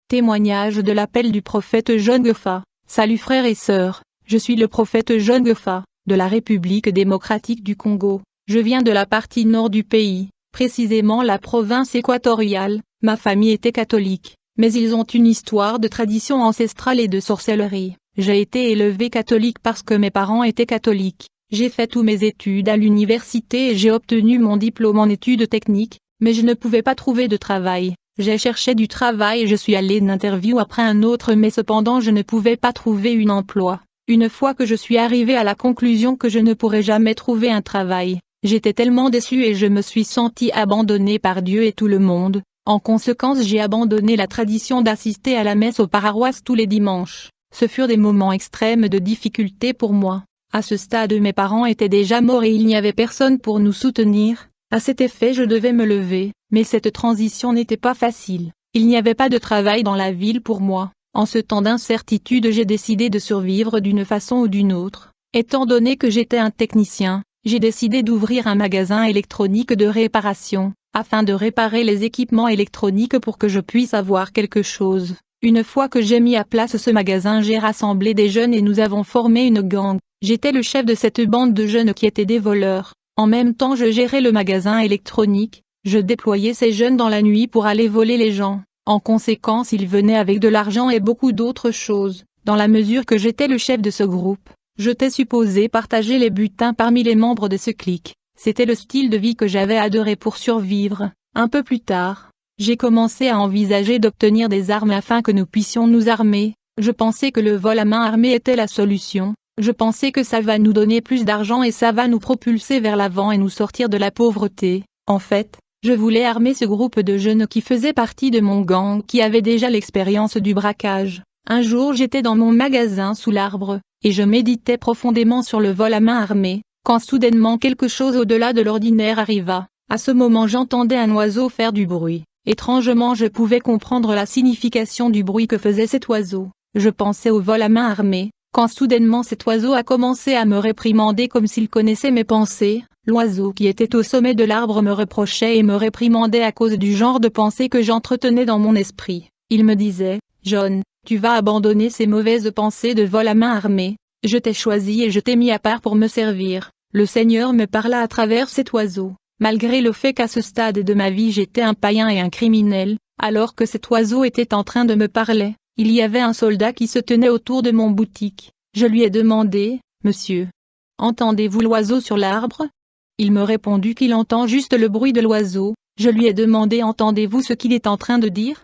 Témoignage de l'appel du prophète John Gefa. Salut frères et sœurs, je suis le prophète John Gefa, de la République démocratique du Congo. Je viens de la partie nord du pays, précisément la province équatoriale. Ma famille était catholique, mais ils ont une histoire de tradition ancestrale et de sorcellerie. J'ai été élevé catholique parce que mes parents étaient catholiques. J'ai fait toutes mes études à l'université et j'ai obtenu mon diplôme en études techniques, mais je ne pouvais pas trouver de travail. J'ai cherché du travail et je suis allé d'une interview après un autre mais cependant je ne pouvais pas trouver un emploi. Une fois que je suis arrivé à la conclusion que je ne pourrais jamais trouver un travail, j'étais tellement déçu et je me suis senti abandonné par Dieu et tout le monde. En conséquence j'ai abandonné la tradition d'assister à la messe aux paroisses tous les dimanches. Ce furent des moments extrêmes de difficulté pour moi. À ce stade mes parents étaient déjà morts et il n'y avait personne pour nous soutenir. À cet effet je devais me lever, mais cette transition n'était pas facile. Il n'y avait pas de travail dans la ville pour moi. En ce temps d'incertitude j'ai décidé de survivre d'une façon ou d'une autre. Étant donné que j'étais un technicien, j'ai décidé d'ouvrir un magasin électronique de réparation, afin de réparer les équipements électroniques pour que je puisse avoir quelque chose. Une fois que j'ai mis à place ce magasin j'ai rassemblé des jeunes et nous avons formé une gang. J'étais le chef de cette bande de jeunes qui étaient des voleurs. En même temps je gérais le magasin électronique, je déployais ces jeunes dans la nuit pour aller voler les gens. En conséquence ils venaient avec de l'argent et beaucoup d'autres choses. Dans la mesure que j'étais le chef de ce groupe, j'étais supposé partager les butins parmi les membres de ce clique. C'était le style de vie que j'avais adoré pour survivre. Un peu plus tard, j'ai commencé à envisager d'obtenir des armes afin que nous puissions nous armer. Je pensais que le vol à main armée était la solution. Je pensais que ça va nous donner plus d'argent et ça va nous propulser vers l'avant et nous sortir de la pauvreté. En fait, je voulais armer ce groupe de jeunes qui faisaient partie de mon gang qui avait déjà l'expérience du braquage. Un jour j'étais dans mon magasin sous l'arbre, et je méditais profondément sur le vol à main armée, quand soudainement quelque chose au-delà de l'ordinaire arriva. À ce moment j'entendais un oiseau faire du bruit. Étrangement je pouvais comprendre la signification du bruit que faisait cet oiseau. Je pensais au vol à main armée. Quand soudainement cet oiseau a commencé à me réprimander comme s'il connaissait mes pensées, l'oiseau qui était au sommet de l'arbre me reprochait et me réprimandait à cause du genre de pensée que j'entretenais dans mon esprit. Il me disait, « John, tu vas abandonner ces mauvaises pensées de vol à main armée, je t'ai choisi et je t'ai mis à part pour me servir. » Le Seigneur me parla à travers cet oiseau. Malgré le fait qu'à ce stade de ma vie j'étais un païen et un criminel, alors que cet oiseau était en train de me parler. Il y avait un soldat qui se tenait autour de mon boutique. Je lui ai demandé, « Monsieur, entendez-vous l'oiseau sur l'arbre ?» Il me répondit qu'il entend juste le bruit de l'oiseau. Je lui ai demandé « Entendez-vous ce qu'il est en train de dire ?»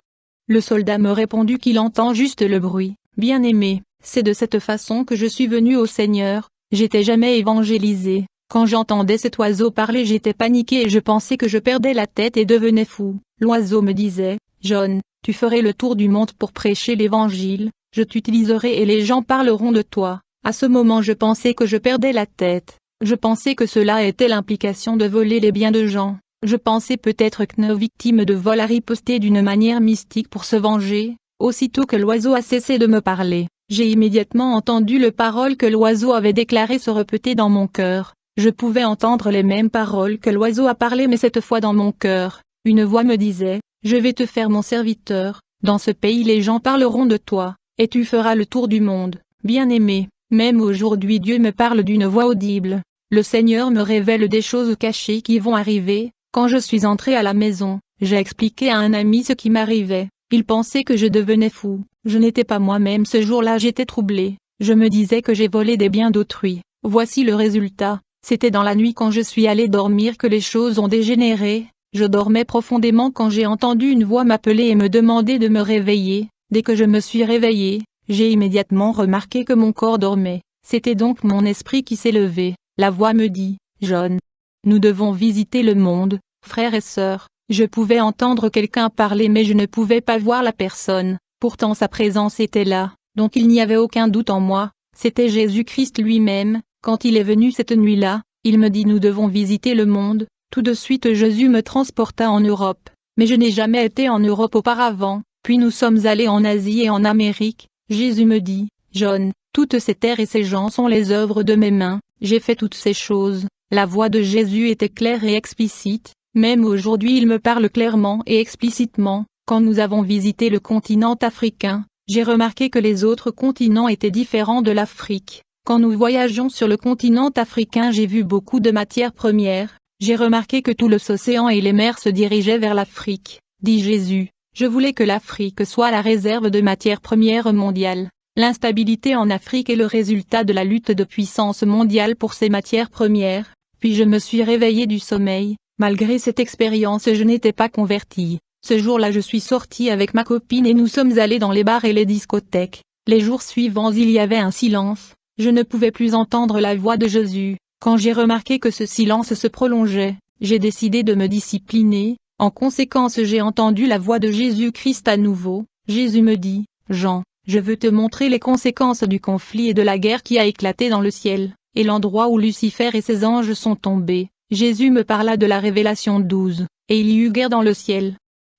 Le soldat me répondit qu'il entend juste le bruit. Bien-aimé, c'est de cette façon que je suis venu au Seigneur. J'étais jamais évangélisé. Quand j'entendais cet oiseau parler j'étais paniqué et je pensais que je perdais la tête et devenais fou. L'oiseau me disait, « John, tu ferais le tour du monde pour prêcher l'évangile, je t'utiliserai et les gens parleront de toi. » À ce moment je pensais que je perdais la tête. Je pensais que cela était l'implication de voler les biens de gens. Je pensais peut-être que nos victimes de vol a riposté d'une manière mystique pour se venger. Aussitôt que l'oiseau a cessé de me parler, j'ai immédiatement entendu les paroles que l'oiseau avait déclarées se répéter dans mon cœur. Je pouvais entendre les mêmes paroles que l'oiseau a parlé mais cette fois dans mon cœur. Une voix me disait, « Je vais te faire mon serviteur, dans ce pays les gens parleront de toi, et tu feras le tour du monde. » Bien-aimé, même aujourd'hui Dieu me parle d'une voix audible. Le Seigneur me révèle des choses cachées qui vont arriver. Quand je suis entré à la maison, j'ai expliqué à un ami ce qui m'arrivait. Il pensait que je devenais fou. Je n'étais pas moi-même ce jour-là, j'étais troublé. Je me disais que j'ai volé des biens d'autrui. Voici le résultat. C'était dans la nuit quand je suis allé dormir que les choses ont dégénéré. Je dormais profondément quand j'ai entendu une voix m'appeler et me demander de me réveiller. Dès que je me suis réveillé, j'ai immédiatement remarqué que mon corps dormait. C'était donc mon esprit qui s'est levé. La voix me dit, « John, nous devons visiter le monde, frères et sœurs. » Je pouvais entendre quelqu'un parler mais je ne pouvais pas voir la personne. Pourtant sa présence était là, donc il n'y avait aucun doute en moi. C'était Jésus-Christ lui-même. Quand il est venu cette nuit-là, il me dit « Nous devons visiter le monde ». Tout de suite Jésus me transporta en Europe. Mais je n'ai jamais été en Europe auparavant. Puis nous sommes allés en Asie et en Amérique. Jésus me dit, « John, toutes ces terres et ces gens sont les œuvres de mes mains. J'ai fait toutes ces choses. » La voix de Jésus était claire et explicite. Même aujourd'hui il me parle clairement et explicitement. Quand nous avons visité le continent africain, j'ai remarqué que les autres continents étaient différents de l'Afrique. Quand nous voyagions sur le continent africain, j'ai vu beaucoup de matières premières. J'ai remarqué que tout l'océan et les mers se dirigeaient vers l'Afrique, dit Jésus. Je voulais que l'Afrique soit la réserve de matières premières mondiale. L'instabilité en Afrique est le résultat de la lutte de puissance mondiale pour ces matières premières. Puis je me suis réveillé du sommeil. Malgré cette expérience, je n'étais pas converti. Ce jour-là, je suis sorti avec ma copine et nous sommes allés dans les bars et les discothèques. Les jours suivants, il y avait un silence. Je ne pouvais plus entendre la voix de Jésus. Quand j'ai remarqué que ce silence se prolongeait, j'ai décidé de me discipliner. En conséquence, j'ai entendu la voix de Jésus-Christ à nouveau. Jésus me dit, « Jean, je veux te montrer les conséquences du conflit et de la guerre qui a éclaté dans le ciel, et l'endroit où Lucifer et ses anges sont tombés. » Jésus me parla de la Révélation 12, et il y eut guerre dans le ciel.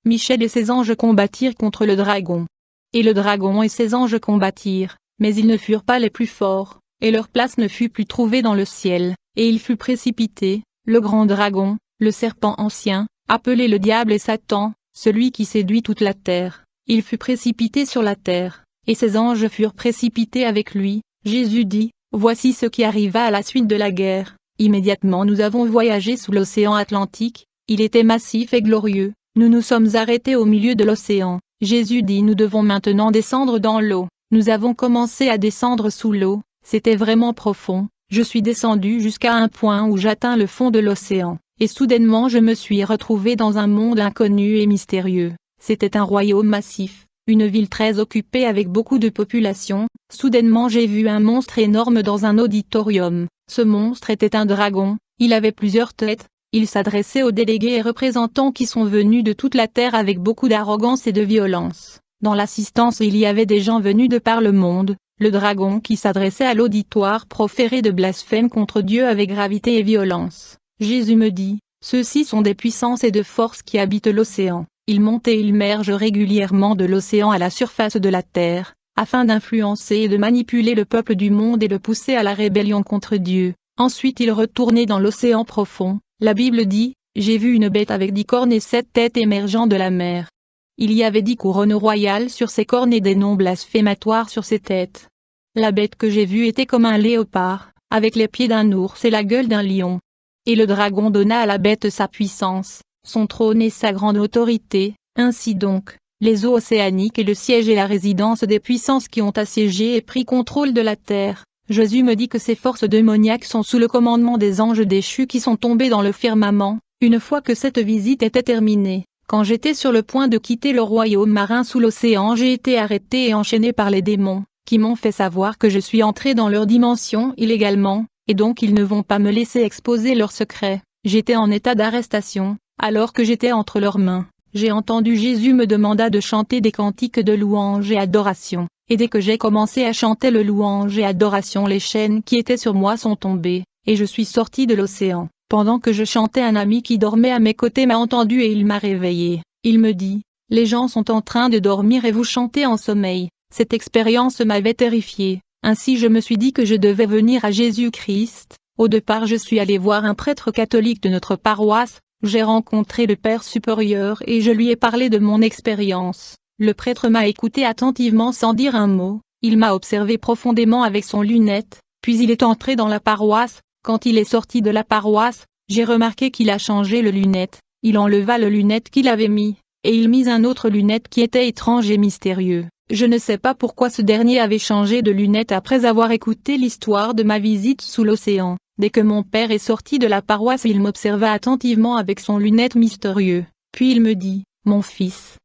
Michel et ses anges combattirent contre le dragon. Et le dragon et ses anges combattirent, mais ils ne furent pas les plus forts, et leur place ne fut plus trouvée dans le ciel, et il fut précipité, le grand dragon, le serpent ancien, appelé le diable et Satan, celui qui séduit toute la terre. Il fut précipité sur la terre, et ses anges furent précipités avec lui. Jésus dit, « Voici ce qui arriva à la suite de la guerre. » Immédiatement nous avons voyagé sous l'océan Atlantique, il était massif et glorieux, nous nous sommes arrêtés au milieu de l'océan. Jésus dit, nous devons maintenant descendre dans l'eau. Nous avons commencé à descendre sous l'eau, c'était vraiment profond. Je suis descendu jusqu'à un point où j'atteins le fond de l'océan, et soudainement je me suis retrouvé dans un monde inconnu et mystérieux. C'était un royaume massif, une ville très occupée avec beaucoup de population. Soudainement j'ai vu un monstre énorme dans un auditorium. Ce monstre était un dragon, il avait plusieurs têtes, il s'adressait aux délégués et représentants qui sont venus de toute la terre avec beaucoup d'arrogance et de violence. Dans l'assistance il y avait des gens venus de par le monde. Le dragon qui s'adressait à l'auditoire proférait de blasphèmes contre Dieu avec gravité et violence. Jésus me dit, ceux-ci sont des puissances et de forces qui habitent l'océan. Ils montent et ils mergent régulièrement de l'océan à la surface de la terre, afin d'influencer et de manipuler le peuple du monde et le pousser à la rébellion contre Dieu. Ensuite ils retournaient dans l'océan profond. La Bible dit, j'ai vu une bête avec 10 cornes et 7 têtes émergeant de la mer. Il y avait 10 couronnes royales sur ses cornes et des noms blasphématoires sur ses têtes. La bête que j'ai vue était comme un léopard, avec les pieds d'un ours et la gueule d'un lion. Et le dragon donna à la bête sa puissance, son trône et sa grande autorité. Ainsi donc, les eaux océaniques et le siège et la résidence des puissances qui ont assiégé et pris contrôle de la terre. Jésus me dit que ces forces démoniaques sont sous le commandement des anges déchus qui sont tombés dans le firmament. Une fois que cette visite était terminée, quand j'étais sur le point de quitter le royaume marin sous l'océan, j'ai été arrêté et enchaîné par les démons, qui m'ont fait savoir que je suis entré dans leur dimension illégalement, et donc ils ne vont pas me laisser exposer leurs secrets. J'étais en état d'arrestation, alors que j'étais entre leurs mains. J'ai entendu Jésus me demanda de chanter des cantiques de louange et adoration, et dès que j'ai commencé à chanter le louange et adoration, les chaînes qui étaient sur moi sont tombées, et je suis sorti de l'océan. Pendant que je chantais, un ami qui dormait à mes côtés m'a entendu et il m'a réveillé. Il me dit, « Les gens sont en train de dormir et vous chantez en sommeil. » Cette expérience m'avait terrifié. Ainsi je me suis dit que je devais venir à Jésus-Christ. Au départ je suis allé voir un prêtre catholique de notre paroisse. J'ai rencontré le Père supérieur et je lui ai parlé de mon expérience. Le prêtre m'a écouté attentivement sans dire un mot. Il m'a observé profondément avec son lunette, puis il est entré dans la paroisse. Quand il est sorti de la paroisse, j'ai remarqué qu'il a changé le lunette. Il enleva le lunette qu'il avait mis, et il mit un autre lunette qui était étrange et mystérieux. Je ne sais pas pourquoi ce dernier avait changé de lunette après avoir écouté l'histoire de ma visite sous l'océan. Dès que mon père est sorti de la paroisse, il m'observa attentivement avec son lunette mystérieux. Puis il me dit, « Mon fils,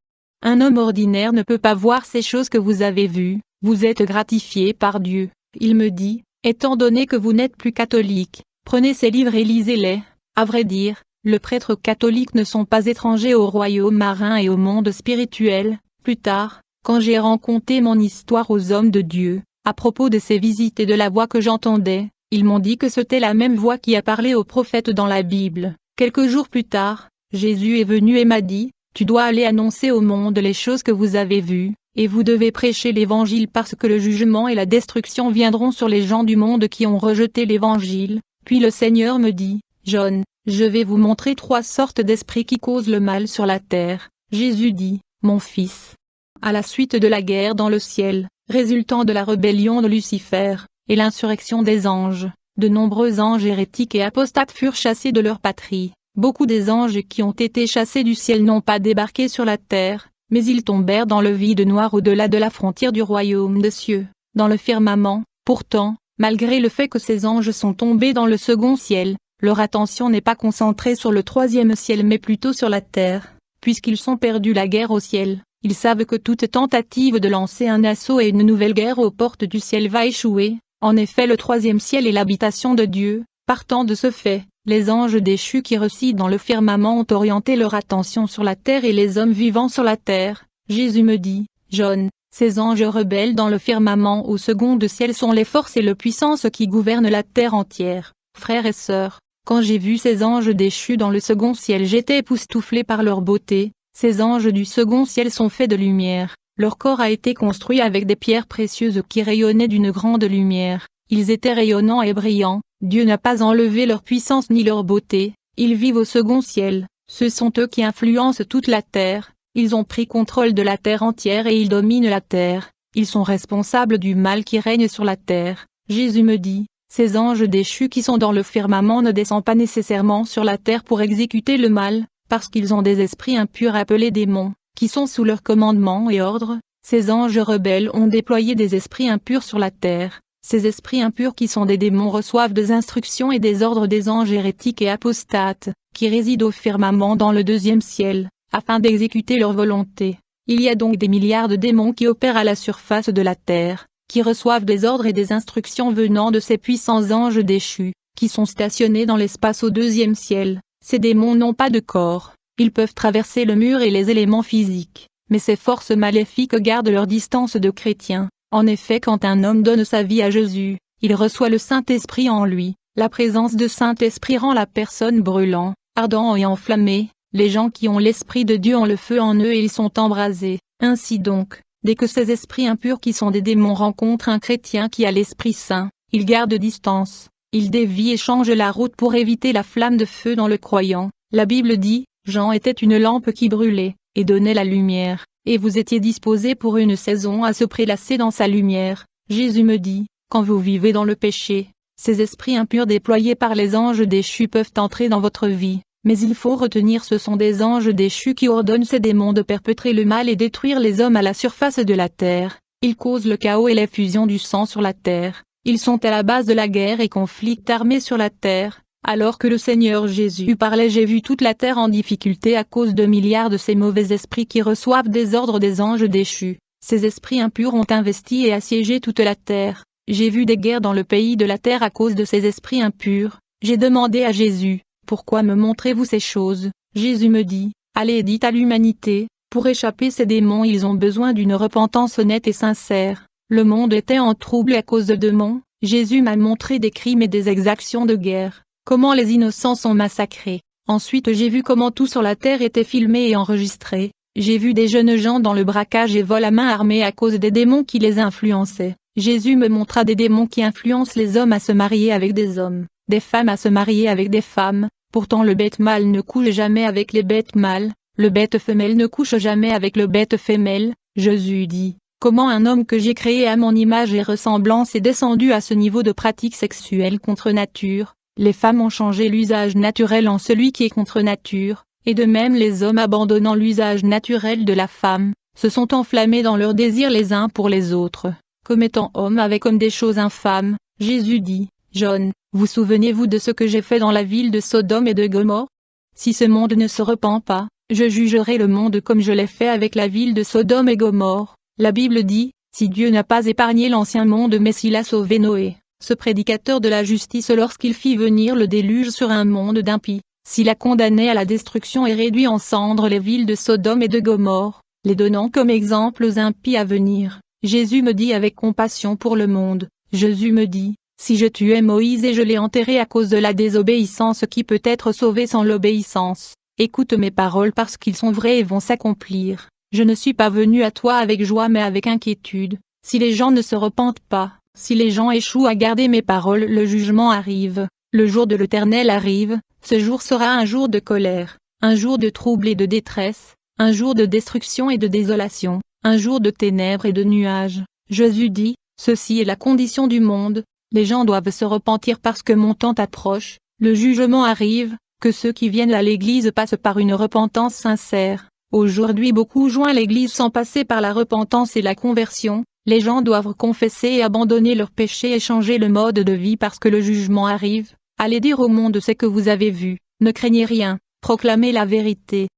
un homme ordinaire ne peut pas voir ces choses que vous avez vues, vous êtes gratifié par Dieu. » Il me dit, « Étant donné que vous n'êtes plus catholique, prenez ces livres et lisez-les. » À vrai dire, les prêtres catholiques ne sont pas étrangers au royaume marin et au monde spirituel. Plus tard, quand j'ai raconté mon histoire aux hommes de Dieu, à propos de ces visites et de la voix que j'entendais, ils m'ont dit que c'était la même voix qui a parlé aux prophètes dans la Bible. Quelques jours plus tard, Jésus est venu et m'a dit, « Tu dois aller annoncer au monde les choses que vous avez vues, et vous devez prêcher l'Évangile parce que le jugement et la destruction viendront sur les gens du monde qui ont rejeté l'Évangile. » Puis le Seigneur me dit, « John, je vais vous montrer 3 sortes d'esprits qui causent le mal sur la terre. » Jésus dit, mon fils. À la suite de la guerre dans le ciel, résultant de la rébellion de Lucifer, et l'insurrection des anges, de nombreux anges hérétiques et apostates furent chassés de leur patrie. Beaucoup des anges qui ont été chassés du ciel n'ont pas débarqué sur la terre, mais ils tombèrent dans le vide noir au-delà de la frontière du royaume des cieux, dans le firmament. Pourtant, malgré le fait que ces anges sont tombés dans le second ciel, leur attention n'est pas concentrée sur le troisième ciel mais plutôt sur la terre, puisqu'ils sont perdus la guerre au ciel. Ils savent que toute tentative de lancer un assaut et une nouvelle guerre aux portes du ciel va échouer. En effet, le troisième ciel est l'habitation de Dieu. Partant de ce fait, les anges déchus qui résident dans le firmament ont orienté leur attention sur la terre et les hommes vivant sur la terre. Jésus me dit, John, ces anges rebelles dans le firmament au second ciel sont les forces et les puissances qui gouvernent la terre entière. Frères et sœurs, quand j'ai vu ces anges déchus dans le second ciel, j'étais époustouflé par leur beauté. Ces anges du second ciel sont faits de lumière. Leur corps a été construit avec des pierres précieuses qui rayonnaient d'une grande lumière. Ils étaient rayonnants et brillants. Dieu n'a pas enlevé leur puissance ni leur beauté. Ils vivent au second ciel. Ce sont eux qui influencent toute la terre. Ils ont pris contrôle de la terre entière et ils dominent la terre. Ils sont responsables du mal qui règne sur la terre. Jésus me dit, ces anges déchus qui sont dans le firmament ne descendent pas nécessairement sur la terre pour exécuter le mal, parce qu'ils ont des esprits impurs appelés démons, qui sont sous leur commandement et ordre. Ces anges rebelles ont déployé des esprits impurs sur la terre. Ces esprits impurs qui sont des démons reçoivent des instructions et des ordres des anges hérétiques et apostates, qui résident au firmament dans le deuxième ciel, afin d'exécuter leur volonté. Il y a donc des milliards de démons qui opèrent à la surface de la terre, qui reçoivent des ordres et des instructions venant de ces puissants anges déchus, qui sont stationnés dans l'espace au deuxième ciel. Ces démons n'ont pas de corps, ils peuvent traverser le mur et les éléments physiques, mais ces forces maléfiques gardent leur distance de chrétiens. En effet, quand un homme donne sa vie à Jésus, il reçoit le Saint-Esprit en lui. La présence de Saint-Esprit rend la personne brûlant, ardent et enflammé. Les gens qui ont l'Esprit de Dieu ont le feu en eux et ils sont embrasés. Ainsi donc, dès que ces esprits impurs qui sont des démons rencontrent un chrétien qui a l'Esprit Saint, ils gardent distance. Ils dévient et changent la route pour éviter la flamme de feu dans le croyant. La Bible dit, Jean était une lampe qui brûlait, et donnait la lumière, et vous étiez disposés pour une saison à se prélasser dans sa lumière. Jésus me dit, quand vous vivez dans le péché, ces esprits impurs déployés par les anges déchus peuvent entrer dans votre vie, mais il faut retenir ce sont des anges déchus qui ordonnent ces démons de perpétrer le mal et détruire les hommes à la surface de la terre. Ils causent le chaos et l'effusion du sang sur la terre. Ils sont à la base de la guerre et conflits armés sur la terre. Alors que le Seigneur Jésus parlait, j'ai vu toute la terre en difficulté à cause de milliards de ces mauvais esprits qui reçoivent des ordres des anges déchus. Ces esprits impurs ont investi et assiégé toute la terre. J'ai vu des guerres dans le pays de la terre à cause de ces esprits impurs. J'ai demandé à Jésus, pourquoi me montrez-vous ces choses? Jésus me dit, allez et dites à l'humanité, pour échapper ces démons ils ont besoin d'une repentance honnête et sincère. Le monde était en trouble à cause de démons. Jésus m'a montré des crimes et des exactions de guerre. Comment les innocents sont massacrés. Ensuite j'ai vu comment tout sur la terre était filmé et enregistré. J'ai vu des jeunes gens dans le braquage et vol à main armée à cause des démons qui les influençaient. Jésus me montra des démons qui influencent les hommes à se marier avec des hommes, des femmes à se marier avec des femmes. Pourtant le bête mâle ne couche jamais avec les bêtes mâles, le bête femelle ne couche jamais avec le bête femelle. Jésus dit, comment un homme que j'ai créé à mon image et ressemblance est descendu à ce niveau de pratique sexuelle contre nature. Les femmes ont changé l'usage naturel en celui qui est contre nature, et de même les hommes abandonnant l'usage naturel de la femme, se sont enflammés dans leurs désirs les uns pour les autres, commettant hommes avec hommes des choses infâmes. Jésus dit, John, vous souvenez-vous de ce que j'ai fait dans la ville de Sodome et de Gomorrhe? Si ce monde ne se repent pas, je jugerai le monde comme je l'ai fait avec la ville de Sodome et Gomorrhe. La Bible dit, si Dieu n'a pas épargné l'ancien monde mais s'il a sauvé Noé, ce prédicateur de la justice lorsqu'il fit venir le déluge sur un monde d'impies, s'il a condamné à la destruction et réduit en cendres les villes de Sodome et de Gomorrhe, les donnant comme exemple aux impies à venir, Jésus me dit avec compassion pour le monde, Jésus me dit, si je tuais Moïse et je l'ai enterré à cause de la désobéissance, qui peut être sauvé sans l'obéissance? Écoute mes paroles parce qu'ils sont vrais et vont s'accomplir. Je ne suis pas venu à toi avec joie mais avec inquiétude. Si les gens ne se repentent pas, si les gens échouent à garder mes paroles, le jugement arrive, le jour de l'Éternel arrive. Ce jour sera un jour de colère, un jour de trouble et de détresse, un jour de destruction et de désolation, un jour de ténèbres et de nuages. Jésus dit, ceci est la condition du monde, les gens doivent se repentir parce que mon temps approche, le jugement arrive, que ceux qui viennent à l'église passent par une repentance sincère. Aujourd'hui beaucoup joignent l'église sans passer par la repentance et la conversion, les gens doivent confesser et abandonner leurs péchés et changer le mode de vie parce que le jugement arrive. Allez dire au monde ce que vous avez vu, ne craignez rien, proclamez la vérité.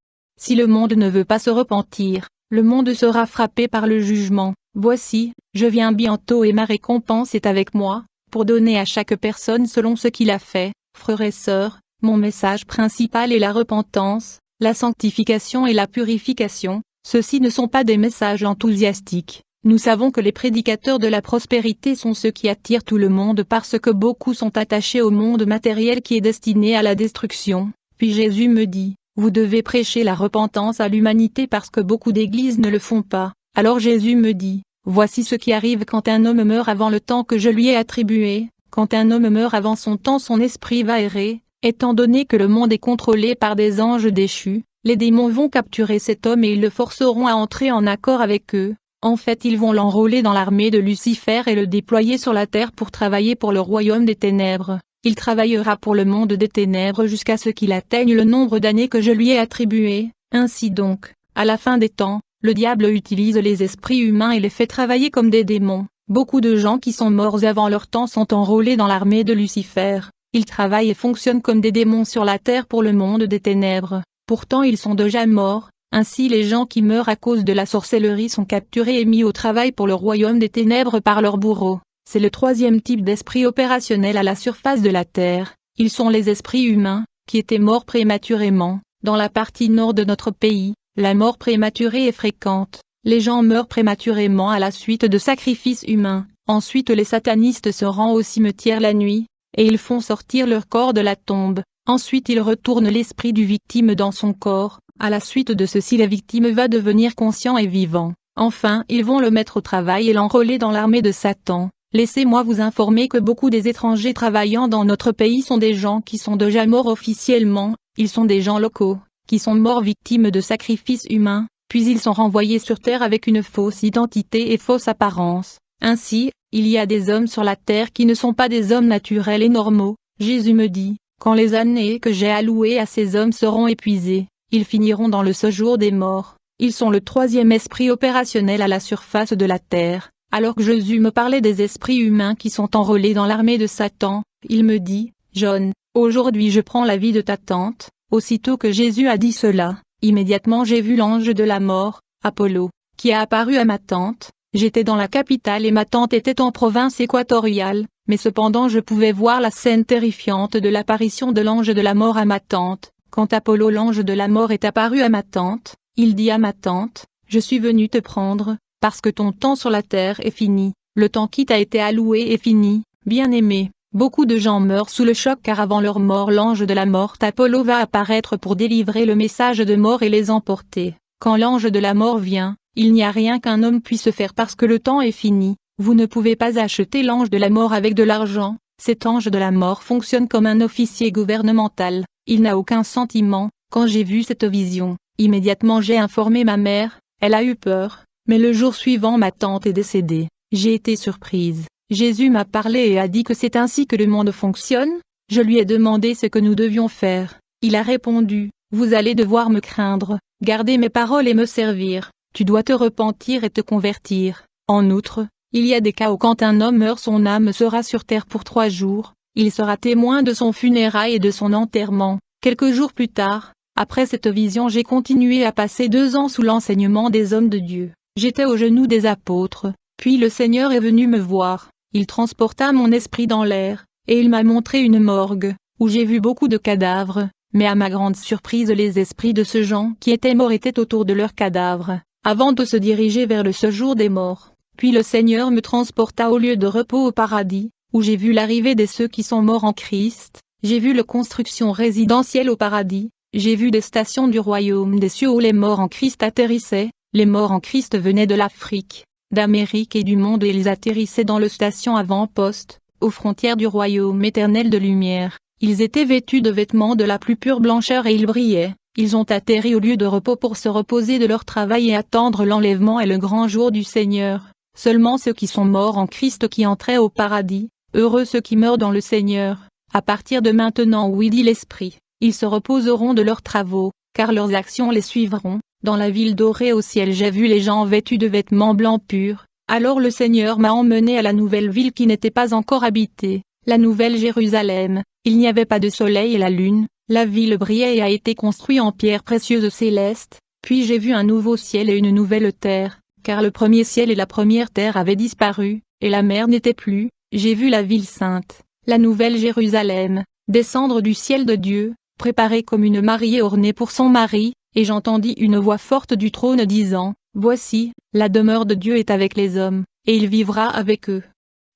Si le monde ne veut pas se repentir, le monde sera frappé par le jugement. Voici, je viens bientôt et ma récompense est avec moi, pour donner à chaque personne selon ce qu'il a fait. Frères et sœurs, mon message principal est la repentance, la sanctification et la purification. Ceux-ci ne sont pas des messages enthousiastiques. Nous savons que les prédicateurs de la prospérité sont ceux qui attirent tout le monde parce que beaucoup sont attachés au monde matériel qui est destiné à la destruction. Puis Jésus me dit, vous devez prêcher la repentance à l'humanité parce que beaucoup d'églises ne le font pas. Alors Jésus me dit, voici ce qui arrive quand un homme meurt avant le temps que je lui ai attribué, quand un homme meurt avant son temps son esprit va errer, étant donné que le monde est contrôlé par des anges déchus, les démons vont capturer cet homme et ils le forceront à entrer en accord avec eux. En fait ils vont l'enrôler dans l'armée de Lucifer et le déployer sur la terre pour travailler pour le royaume des ténèbres. Il travaillera pour le monde des ténèbres jusqu'à ce qu'il atteigne le nombre d'années que je lui ai attribué. Ainsi donc, à la fin des temps, le diable utilise les esprits humains et les fait travailler comme des démons. Beaucoup de gens qui sont morts avant leur temps sont enrôlés dans l'armée de Lucifer. Ils travaillent et fonctionnent comme des démons sur la terre pour le monde des ténèbres. Pourtant ils sont déjà morts. Ainsi les gens qui meurent à cause de la sorcellerie sont capturés et mis au travail pour le royaume des ténèbres par leurs bourreaux. C'est le troisième type d'esprit opérationnel à la surface de la terre. Ils sont les esprits humains, qui étaient morts prématurément. Dans la partie nord de notre pays, la mort prématurée est fréquente. Les gens meurent prématurément à la suite de sacrifices humains. Ensuite les satanistes se rendent au cimetière la nuit, et ils font sortir leur corps de la tombe. Ensuite ils retournent l'esprit du victime dans son corps. À la suite de ceci la victime va devenir conscient et vivant. Enfin ils vont le mettre au travail et l'enrôler dans l'armée de Satan. Laissez-moi vous informer que beaucoup des étrangers travaillant dans notre pays sont des gens qui sont déjà morts officiellement, ils sont des gens locaux, qui sont morts victimes de sacrifices humains, puis ils sont renvoyés sur terre avec une fausse identité et fausse apparence. Ainsi, il y a des hommes sur la terre qui ne sont pas des hommes naturels et normaux. Jésus me dit, quand les années que j'ai allouées à ces hommes seront épuisées, ils finiront dans le séjour des morts. Ils sont le troisième esprit opérationnel à la surface de la terre. Alors que Jésus me parlait des esprits humains qui sont enrôlés dans l'armée de Satan, il me dit, John, aujourd'hui je prends la vie de ta tante. Aussitôt que Jésus a dit cela, immédiatement j'ai vu l'ange de la mort, Apollo, qui a apparu à ma tante. J'étais dans la capitale et ma tante était en province équatoriale, mais cependant je pouvais voir la scène terrifiante de l'apparition de l'ange de la mort à ma tante. Quand Apollo l'ange de la mort est apparu à ma tante, il dit à ma tante, je suis venu te prendre, parce que ton temps sur la terre est fini, le temps qui t'a été alloué est fini, bien-aimé. Beaucoup de gens meurent sous le choc car avant leur mort l'ange de la mort Apollo va apparaître pour délivrer le message de mort et les emporter. Quand l'ange de la mort vient, il n'y a rien qu'un homme puisse faire parce que le temps est fini. Vous ne pouvez pas acheter l'ange de la mort avec de l'argent. Cet ange de la mort fonctionne comme un officier gouvernemental. Il n'a aucun sentiment. Quand j'ai vu cette vision, immédiatement j'ai informé ma mère. Elle a eu peur. Mais le jour suivant ma tante est décédée. J'ai été surprise. Jésus m'a parlé et a dit que c'est ainsi que le monde fonctionne. Je lui ai demandé ce que nous devions faire. Il a répondu, vous allez devoir me craindre, garder mes paroles et me servir. Tu dois te repentir et te convertir. En outre, il y a des cas où quand un homme meurt son âme sera sur terre pour 3 jours. Il sera témoin de son funérail et de son enterrement. Quelques jours plus tard, après cette vision j'ai continué à passer 2 ans sous l'enseignement des hommes de Dieu. J'étais aux genoux des apôtres, puis le Seigneur est venu me voir. Il transporta mon esprit dans l'air, et il m'a montré une morgue, où j'ai vu beaucoup de cadavres, mais à ma grande surprise les esprits de ces gens qui étaient morts étaient autour de leurs cadavres, avant de se diriger vers le séjour des morts. Puis le Seigneur me transporta au lieu de repos au paradis, où j'ai vu l'arrivée de ceux qui sont morts en Christ, j'ai vu la construction résidentielle au paradis, j'ai vu des stations du royaume des cieux où les morts en Christ atterrissaient, les morts en Christ venaient de l'Afrique, d'Amérique et du monde et ils atterrissaient dans le station avant-poste, aux frontières du royaume éternel de lumière. Ils étaient vêtus de vêtements de la plus pure blancheur et ils brillaient, ils ont atterri au lieu de repos pour se reposer de leur travail et attendre l'enlèvement et le grand jour du Seigneur. Seulement ceux qui sont morts en Christ qui entraient au paradis, heureux ceux qui meurent dans le Seigneur. À partir de maintenant, oui, dit l'Esprit, ils se reposeront de leurs travaux, car leurs actions les suivront. Dans la ville dorée au ciel, j'ai vu les gens vêtus de vêtements blancs purs. Alors le Seigneur m'a emmené à la nouvelle ville qui n'était pas encore habitée, la nouvelle Jérusalem. Il n'y avait pas de soleil et la lune, la ville brillait et a été construite en pierres précieuses célestes. Puis j'ai vu un nouveau ciel et une nouvelle terre, car le premier ciel et la première terre avaient disparu, et la mer n'était plus. J'ai vu la ville sainte, la nouvelle Jérusalem, descendre du ciel de Dieu, préparée comme une mariée ornée pour son mari, et j'entendis une voix forte du trône disant, « Voici, la demeure de Dieu est avec les hommes, et il vivra avec eux.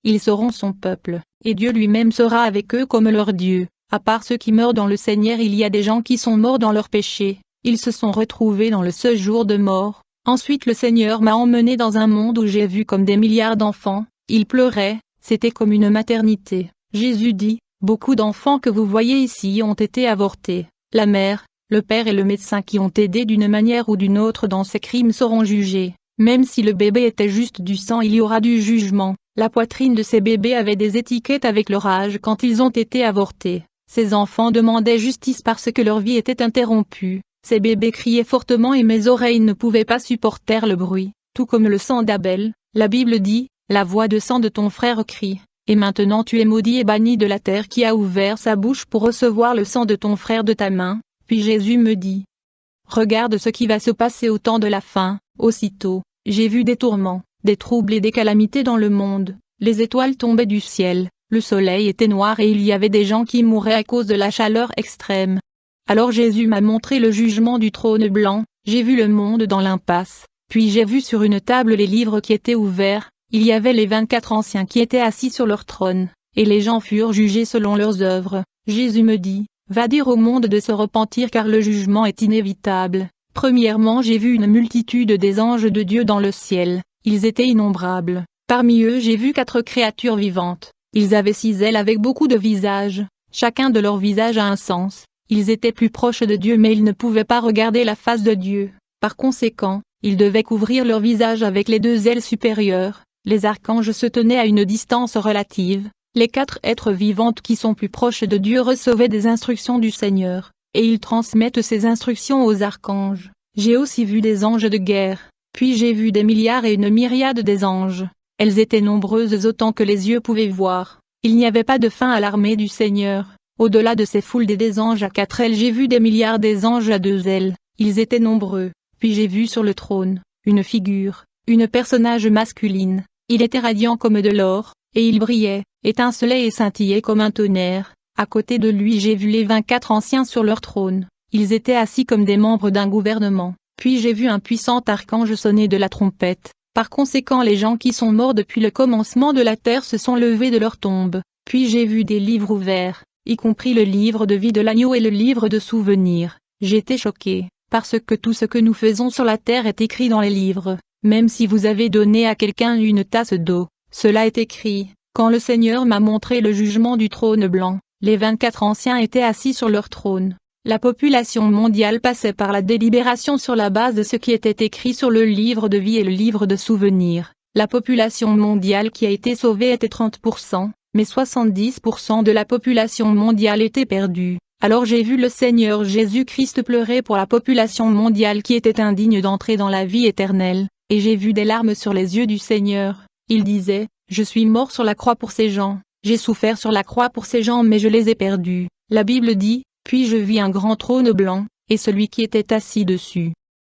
Ils seront son peuple, et Dieu lui-même sera avec eux comme leur Dieu. » À part ceux qui meurent dans le Seigneur, il y a des gens qui sont morts dans leurs péchés, ils se sont retrouvés dans le séjour de mort. Ensuite le Seigneur m'a emmené dans un monde où j'ai vu comme des milliards d'enfants, ils pleuraient, c'était comme une maternité. Jésus dit, « Beaucoup d'enfants que vous voyez ici ont été avortés. La mère, le père et le médecin qui ont aidé d'une manière ou d'une autre dans ces crimes seront jugés. Même si le bébé était juste du sang, il y aura du jugement. » La poitrine de ces bébés avait des étiquettes avec leur âge quand ils ont été avortés. Ces enfants demandaient justice parce que leur vie était interrompue. Ces bébés criaient fortement et mes oreilles ne pouvaient pas supporter le bruit, tout comme le sang d'Abel. La Bible dit, « La voix de sang de ton frère crie. Et maintenant tu es maudit et banni de la terre qui a ouvert sa bouche pour recevoir le sang de ton frère de ta main. » Puis Jésus me dit, « Regarde ce qui va se passer au temps de la fin. » Aussitôt, j'ai vu des tourments, des troubles et des calamités dans le monde. Les étoiles tombaient du ciel, le soleil était noir et il y avait des gens qui mouraient à cause de la chaleur extrême. Alors Jésus m'a montré le jugement du trône blanc, j'ai vu le monde dans l'impasse, puis j'ai vu sur une table les livres qui étaient ouverts, il y avait les 24 anciens qui étaient assis sur leur trône, et les gens furent jugés selon leurs œuvres. Jésus me dit, « Va dire au monde de se repentir car le jugement est inévitable. » Premièrement, j'ai vu une multitude des anges de Dieu dans le ciel, ils étaient innombrables. Parmi eux j'ai vu 4 créatures vivantes, ils avaient 6 ailes avec beaucoup de visages, chacun de leurs visages a un sens. Ils étaient plus proches de Dieu mais ils ne pouvaient pas regarder la face de Dieu. Par conséquent, ils devaient couvrir leur visage avec les 2 ailes supérieures. Les archanges se tenaient à une distance relative. Les 4 êtres vivantes qui sont plus proches de Dieu recevaient des instructions du Seigneur, et ils transmettent ces instructions aux archanges. J'ai aussi vu des anges de guerre, puis j'ai vu des milliards et une myriade des anges. Elles étaient nombreuses autant que les yeux pouvaient voir. Il n'y avait pas de fin à l'armée du Seigneur. Au-delà de ces foules des anges à 4 ailes, j'ai vu des milliards des anges à 2 ailes. Ils étaient nombreux. Puis j'ai vu sur le trône, une figure, une personnage masculine. Il était radiant comme de l'or, et il brillait, étincelait et scintillait comme un tonnerre. À côté de lui j'ai vu les 24 anciens sur leur trône. Ils étaient assis comme des membres d'un gouvernement. Puis j'ai vu un puissant archange sonner de la trompette. Par conséquent les gens qui sont morts depuis le commencement de la terre se sont levés de leur tombe. Puis j'ai vu des livres ouverts, y compris le livre de vie de l'agneau et le livre de souvenirs. J'étais choqué, parce que tout ce que nous faisons sur la terre est écrit dans les livres. Même si vous avez donné à quelqu'un une tasse d'eau, cela est écrit. Quand le Seigneur m'a montré le jugement du trône blanc, les 24 anciens étaient assis sur leur trône. La population mondiale passait par la délibération sur la base de ce qui était écrit sur le livre de vie et le livre de souvenirs. La population mondiale qui a été sauvée était 30%, mais 70% de la population mondiale était perdue. Alors j'ai vu le Seigneur Jésus-Christ pleurer pour la population mondiale qui était indigne d'entrer dans la vie éternelle, et j'ai vu des larmes sur les yeux du Seigneur. Il disait, « Je suis mort sur la croix pour ces gens, j'ai souffert sur la croix pour ces gens mais je les ai perdus. » La Bible dit, « Puis je vis un grand trône blanc, et celui qui était assis dessus.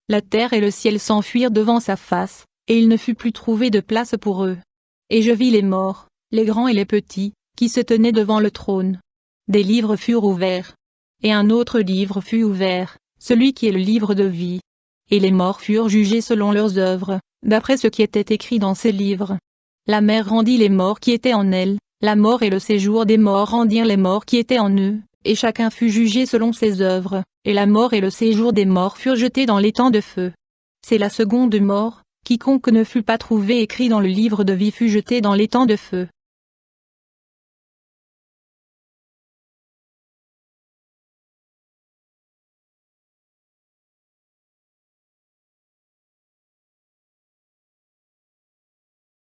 La terre et le ciel s'enfuirent devant sa face, et il ne fut plus trouvé de place pour eux. Et je vis les morts, les grands et les petits, qui se tenaient devant le trône. Des livres furent ouverts. Et un autre livre fut ouvert, celui qui est le livre de vie. Et les morts furent jugés selon leurs œuvres, d'après ce qui était écrit dans ces livres. La mer rendit les morts qui étaient en elle, la mort et le séjour des morts rendirent les morts qui étaient en eux, et chacun fut jugé selon ses œuvres, et la mort et le séjour des morts furent jetés dans l'étang de feu. C'est la seconde mort, quiconque ne fut pas trouvé écrit dans le livre de vie fut jeté dans l'étang de feu.